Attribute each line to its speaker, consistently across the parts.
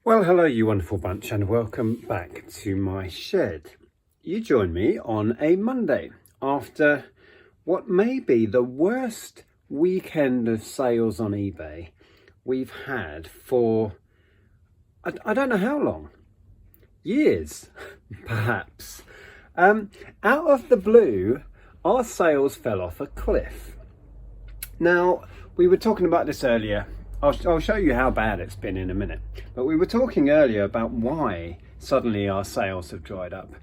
Speaker 1: Well, hello you wonderful bunch, and welcome back to my shed. You join me on a Monday after what may be the worst weekend of sales on eBay we've had for, I don't know how long, years perhaps. Out of the blue, our sales fell off a cliff. Now, we were talking about this earlier. I'll show you how bad it's been in a minute. But we were talking earlier about why suddenly our sales have dried up.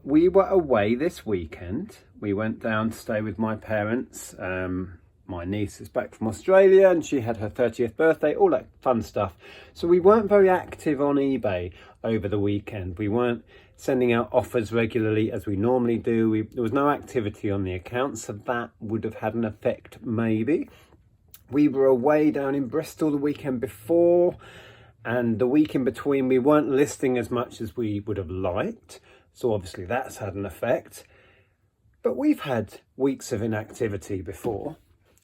Speaker 1: We were away this weekend. We went down to stay with my parents. My niece is back from Australia and she had her 30th birthday, all that fun stuff. So we weren't very active on eBay over the weekend. We weren't sending out offers regularly as we normally do. There was no activity on the account, so that would have had an effect maybe. We were away down in Bristol the weekend before, and the week in between we weren't listing as much as we would have liked, so obviously that's had an effect. But we've had weeks of inactivity before,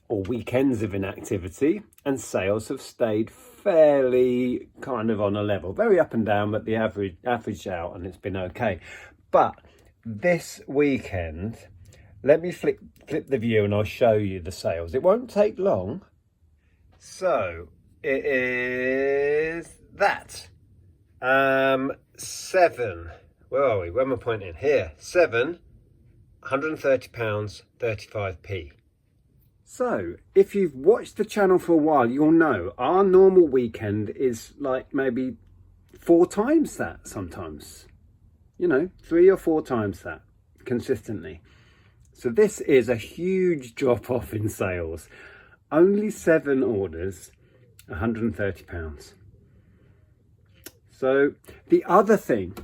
Speaker 1: or weekends of inactivity, and sales have stayed fairly kind of on a level, very up and down, but the average out, and it's been okay. But this weekend, let me flip the view and I'll show you the sales. It won't take long. So it is that 7, where are we, where am I pointing? Here, 7, £130, 35p. So if you've watched the channel for a while, you'll know our normal weekend is like maybe 4 times that sometimes, 3 or 4 times that consistently. So this is a huge drop off in sales. Only 7 orders, £130. So the other thing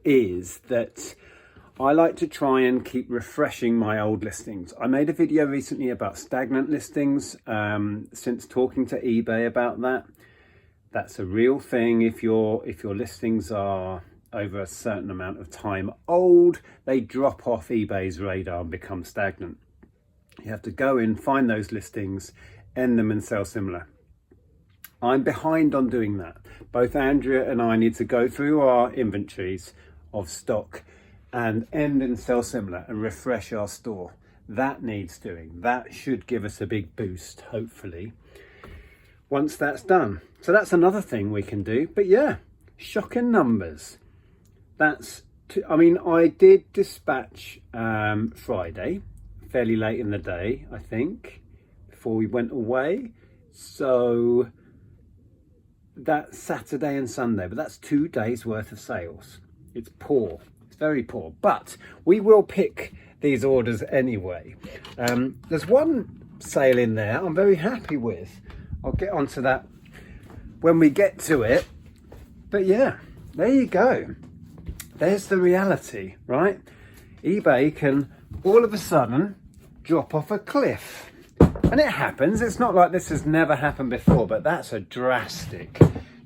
Speaker 1: is that I like to try and keep refreshing my old listings. I made a video recently about stagnant listings since talking to eBay about that. That's a real thing. If your listings are over a certain amount of time old, they drop off eBay's radar and become stagnant. You have to go in, find those listings, end them and sell similar. I'm behind on doing that. Both Andrea and I need to go through our inventories of stock and end and sell similar and refresh our store. That needs doing. That should give us a big boost, hopefully, once that's done. So that's another thing we can do. But yeah, shocking numbers. I did dispatch Friday, fairly late in the day, I think, before we went away. So that's Saturday and Sunday, but that's 2 days worth of sales. It's poor, it's very poor, but we will pick these orders anyway. There's one sale in there I'm very happy with. I'll get onto that when we get to it. But yeah, there you go. There's the reality, right? eBay can all of a sudden drop off a cliff. And it happens. It's not like this has never happened before, but that's a drastic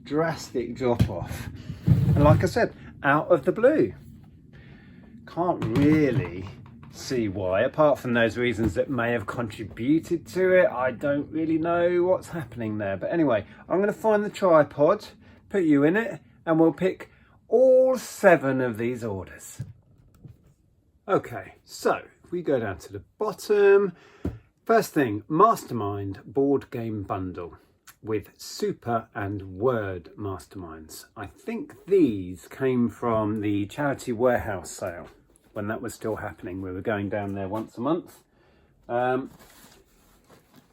Speaker 1: drop off. And like I said, out of the blue. Can't really see why, apart from those reasons that may have contributed to it. I don't really know what's happening there. But anyway, I'm going to find the tripod, put you in it, and we'll pick all 7 of these orders. Okay, so if we go down to the bottom, first thing, Mastermind board game bundle with Super and Word Masterminds. I think these came from the Charity Warehouse sale when that was still happening. We were going down there once a month.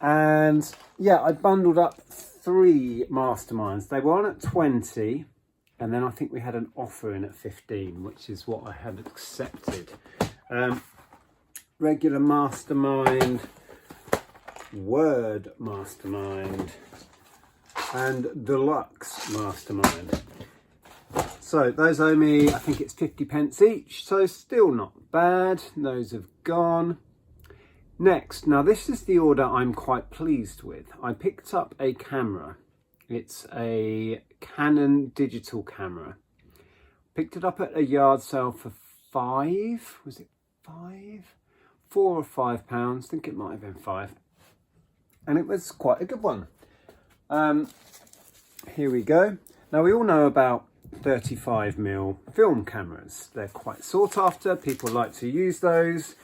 Speaker 1: And yeah, I bundled up 3 Masterminds. They were on at 20. And then I think we had an offer in at 15, which is what I had accepted. Regular Mastermind, Word Mastermind, and Deluxe Mastermind. So those owe me, I think it's 50p each, so still not bad. Those have gone. Next, now this is the order I'm quite pleased with. I picked up a camera. It's a Canon digital camera. Picked it up at a yard sale for 5, was it 5? 4 or 5 pounds, I think it might have been 5. And it was quite a good one. here we go. Now we all know about 35mm film cameras. They're quite sought after, people like to use those.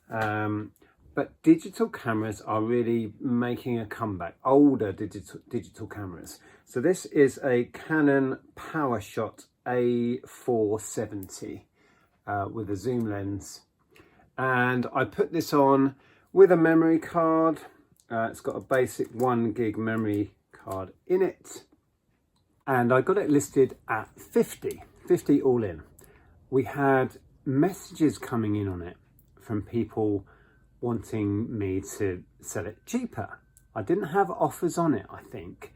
Speaker 1: But digital cameras are really making a comeback, older digital cameras. So this is a Canon PowerShot A470 with a zoom lens. And I put this on with a memory card. It's got a basic 1 gig memory card in it. And I got it listed at 50 all in. We had messages coming in on it from people wanting me to sell it cheaper. I didn't have offers on it, I think.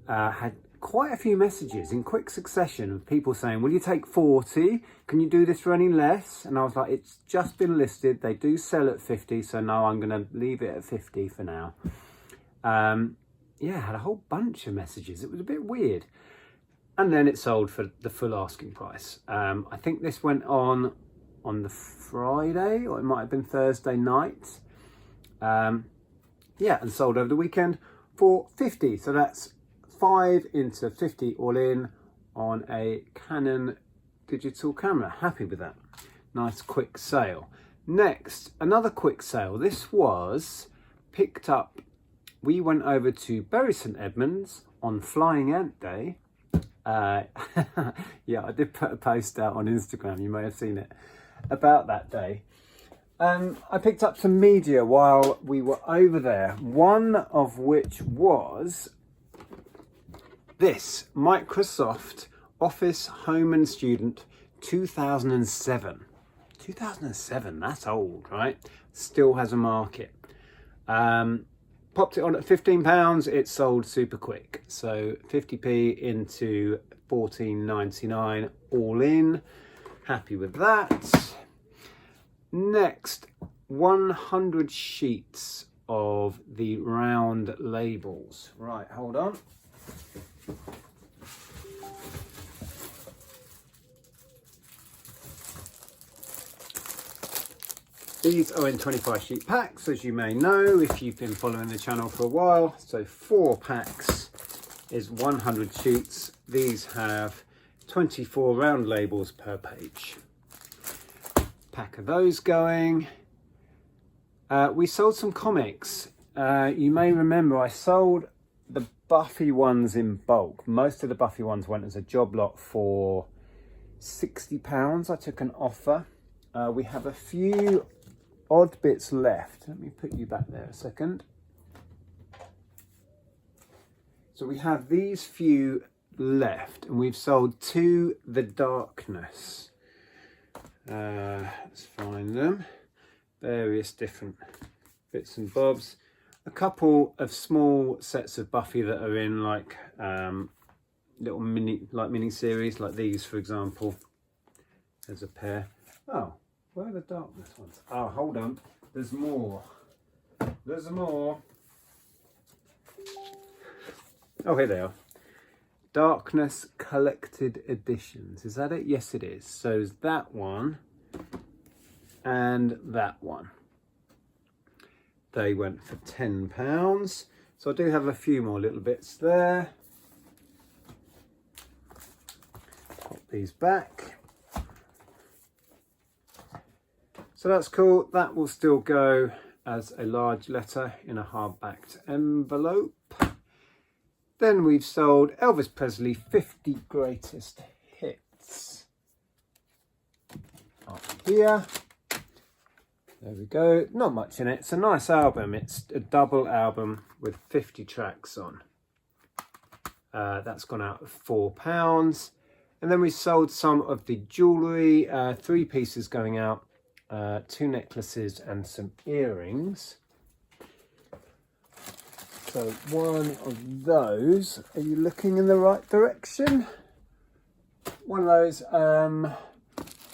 Speaker 1: Had quite a few messages in quick succession of people saying, will you take 40? Can you do this for any less? And I was like, it's just been listed. They do sell at 50, so no, I'm going to leave it at 50 for now. Yeah, had a whole bunch of messages. It was a bit weird. And then it sold for the full asking price. I think this went on the Friday, or it might have been Thursday night. Yeah, and sold over the weekend for 50. So that's 5 into 50 all in on a Canon digital camera. Happy with that. Nice quick sale. Next, another quick sale. This was picked up. We went over to Bury St Edmunds on Flying Ant Day. Yeah, I did put a post out on Instagram, you may have seen it, about that day. I picked up some media while we were over there, one of which was this Microsoft Office Home and Student 2007. 2007, that's old, right? Still has a market. Popped it on at £15, it sold super quick. So 50p into £14.99 all in. Happy with that. Next, 100 sheets of the round labels. Right, hold on. These are in 25 sheet packs, as you may know if you've been following the channel for a while. So 4 packs is 100 sheets. These have 24 round labels per page. Pack of those going. We sold some comics. You may remember I sold the Buffy ones in bulk. Most of the Buffy ones went as a job lot for £60. I took an offer. We have a few odd bits left. Let me put you back there a second. So we have these few left, and we've sold to The Darkness. Let's find them. Various different bits and bobs. A couple of small sets of Buffy that are in like little mini series, like these, for example. There's a pair. Oh. Where are the Darkness ones? Oh, hold on. There's more. There's more. Oh, here they are. Darkness Collected Editions. Is that it? Yes, it is. So there's that one and that one. They went for £10. So I do have a few more little bits there. Pop these back. So that's cool. That will still go as a large letter in a hard-backed envelope. Then we've sold Elvis Presley 50 Greatest Hits. Up here. There we go. Not much in it. It's a nice album. It's a double album with 50 tracks on. That's gone out at £4. And then we sold some of the jewellery. 3 pieces going out. 2 necklaces and some earrings. So one of those, are you looking in the right direction? One of those,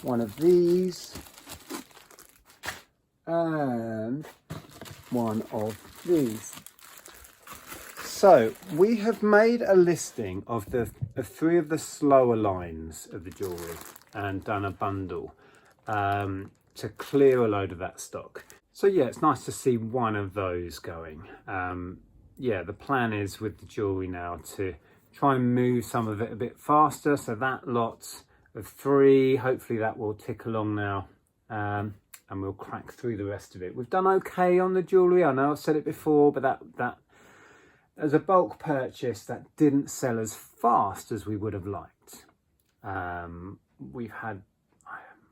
Speaker 1: one of these, and one of these. So we have made a listing of 3 of the slower lines of the jewellery and done a bundle. To clear a load of that stock. So yeah, it's nice to see one of those going. Yeah, the plan is with the jewellery now to try and move some of it a bit faster. So that lot of 3, hopefully that will tick along now, and we'll crack through the rest of it. We've done okay on the jewellery. I know I've said it before, but that as a bulk purchase, that didn't sell as fast as we would have liked.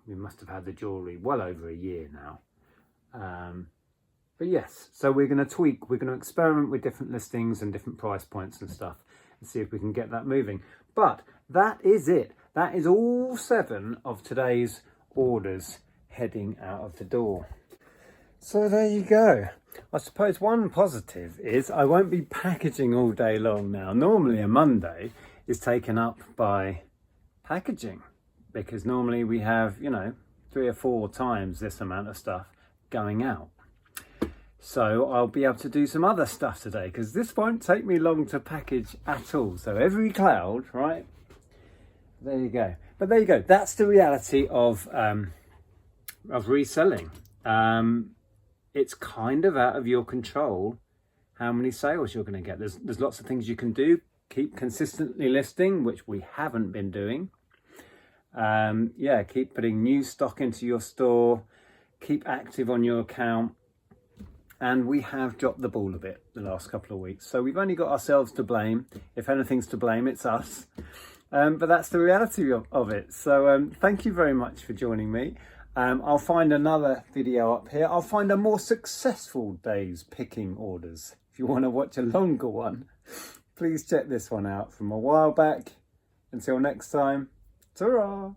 Speaker 1: We must have had the jewellery well over a year now. But yes, so we're going to tweak, we're going to experiment with different listings and different price points and stuff and see if we can get that moving. But that is it. That is all 7 of today's orders heading out of the door. So there you go. I suppose one positive is I won't be packaging all day long now. Normally a Monday is taken up by packaging, because normally we have, 3 or 4 times this amount of stuff going out. So I'll be able to do some other stuff today, because this won't take me long to package at all. So every cloud, right? There you go. But there you go. That's the reality of reselling. It's kind of out of your control how many sales you're going to get. There's lots of things you can do. Keep consistently listing, which we haven't been doing. Keep putting new stock into your store. Keep active on your account. And we have dropped the ball a bit the last couple of weeks. So we've only got ourselves to blame. If anything's to blame, it's us. But that's the reality of it. So thank you very much for joining me. I'll find another video up here. I'll find a more successful day's picking orders. If you want to watch a longer one, please check this one out from a while back. Until next time, ta-ra!